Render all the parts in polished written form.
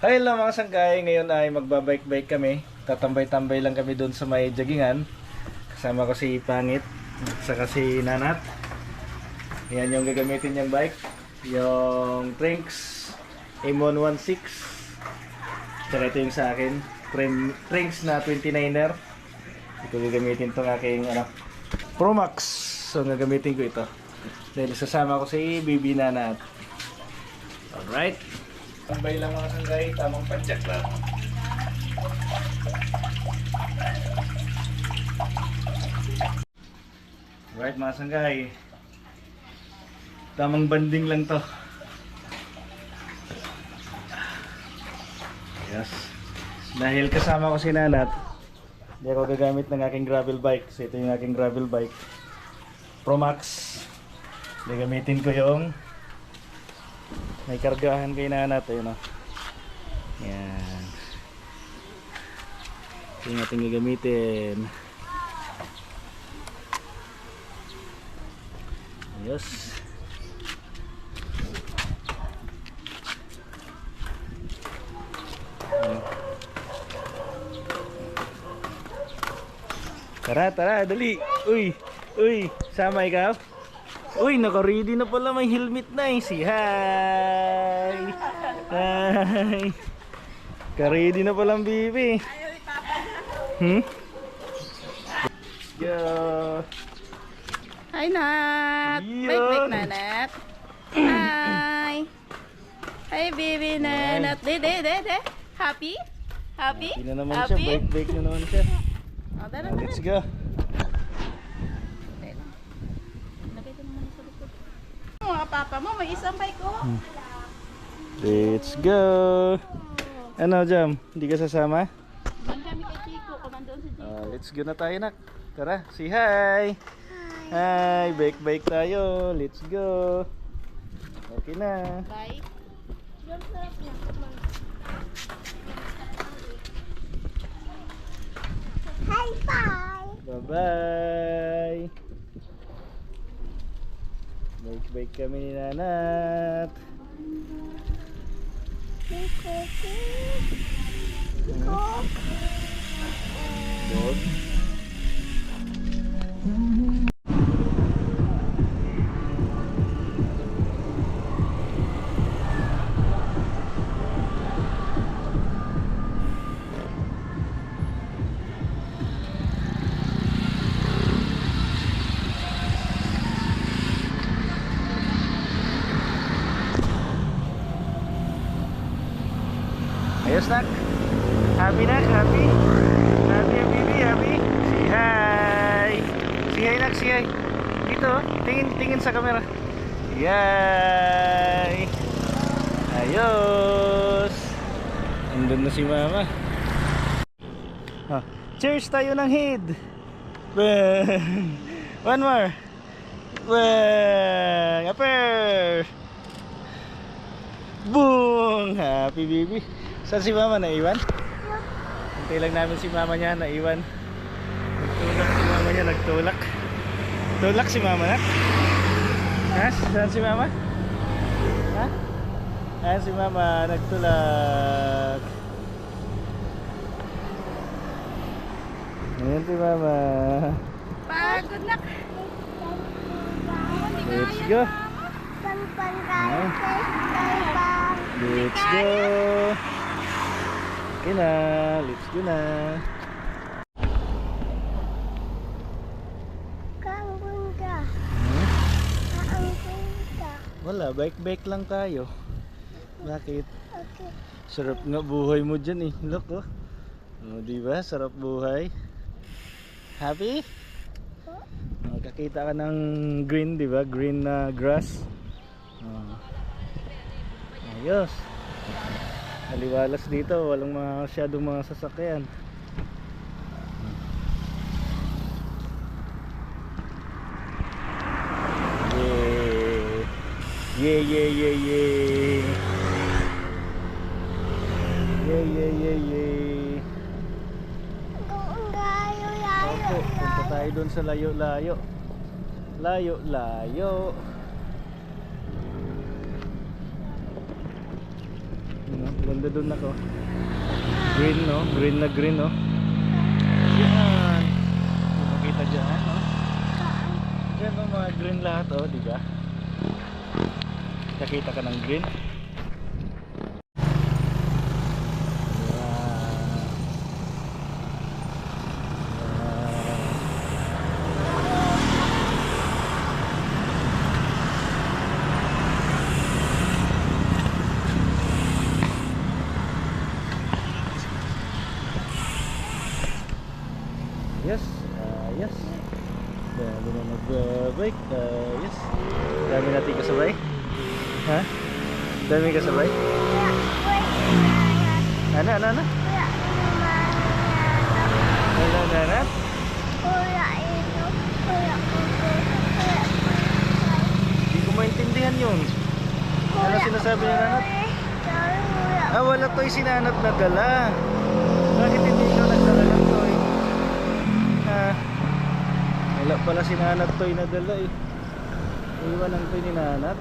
Hi lang mga sanggay, ngayon ay magbabike-bike kami. Tatambay-tambay lang kami doon sa may jogingan. Kasama ko si Pangit, saka si Nanat. Yan yung gagamitin niyang bike. Yung Trinks M116. Tsaka ito yung sa akin, Trinks na 29er. Ito gagamitin itong aking Pro Max. So gagamitin ko ito. Dahil sasama ko si Bibi Nanat. Alright. Tambay lang mga sanggay, tamang padyak lang. Alright mga sanggay, tamang banding lang to. Yes. Dahil kasama ko si Nanat, hindi ako gagamit ng aking gravel bike. So ito yung aking gravel bike, Pro Max. Gagamitin ko yung may kargahan kay Nanat, ayun o. Yan. Ito yung ating gagamitin. Ayos. Tara, dali. Uy, sama ikaw. Uy, naka-ready na pala, may helmet na eh. Si hi. Hi. Ka-ready na pala ang bibi. Yo. Hi, Nat! Yun. Bike na, Nat! Hi! Hi, baby Nat! De. Happy? Happy? Happy na naman siya, bike na naman siya. Oh, tara, Let's go. Lagay ko naman sa likod. Mga papa mo, may isang bike ko. Let's go. Ano, Jam? Hindi ka sasama? Doon kami kay Chico, kumandoon si Chico. Let's go na tayo, nak. Tara, say hi. Hi, bike tayo. Let's go. Okay na. Bye. Hi, bye. Bye-bye. Bike kami ni Nanat. Dog. Ayos, nak. Happy, nak. Happy. Happy, baby. Happy. Say hi. Say hi, nak. Say hi. Dito, tingin sa camera. Yay. Ayos. Andun na si mama. Cheers tayo ng head. Bang. One more. Bang. Upper. Boom. Happy, baby. Saan si mama, naiwan? Hintay lang namin si mama niya, naiwan. Nagtulak si mama niya, nagtulak. Tulak si mama na? Ha? Saan si mama? Ha? Ayan si mama, nagtulak. Ayan si mama. Pagod na. Let's go. Let's go. Okay na, let's go na. Wala, bike lang tayo. Bakit? Okay. Sarap nga buhay mo dyan eh. Look oh. Oh, diba? Sarap buhay. Happy? Kakita ka ng green, diba? Green na grass. Oh. Ayos. Maliwalas dito, walang masyadong mga sasakyan. Yeah. Yeah. Opo, punta tayo doon sa layo-layo. Banda doon ako. Green, no? Green na green, no? Yan. Hindi makita dyan, no? Dyan, no? Mga green lahat, oh, di ba? Nakita ka ng green? Yes, yes. Dami na nag-bike. Yes. Dami natin kasabay. Ha? Dami kasabay. Ano? Ano? Hindi ko maintindihan yun. Ano sinasabi ni Nanat? Wala to'y si Nanat na dala. Bakit hindi ikaw nagdala ng toy? Wala pala si Nanat toy na dala eh. Iwan ang toy ni Nanat.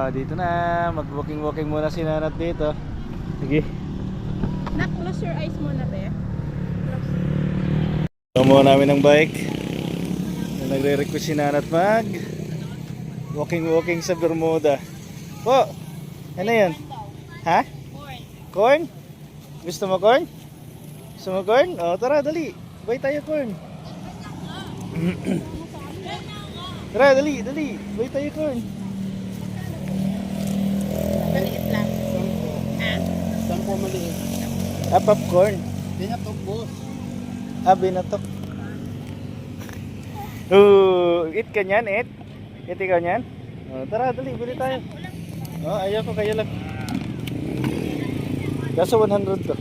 Dito na, mag-walking muna si Nanat dito. Sige. Close your eyes muna, te. Tumuha namin ng bike. Nagre-request si Nanat mag walking sa Bermuda. Po, ano yun? Ha? Corn? Gusto mo corn? Gusto mo corn? O, tara, dali. Buy tayo corn. Tara, dali. Buy tayo corn. Maliit lang. Sampo maliit. Popcorn. Binatok, boss. Binatok. Eat ka nyan, eat. Eat ikaw nyan. Tara, dali, bili tayo. Ayaw ko, kayo lang. Kaso 100 to.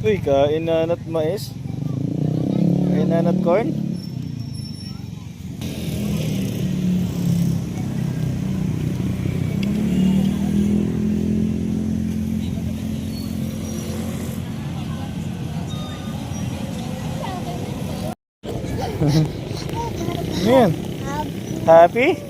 Uy, kain Nanat mais. Kain Nanat corn. Yan. Happy?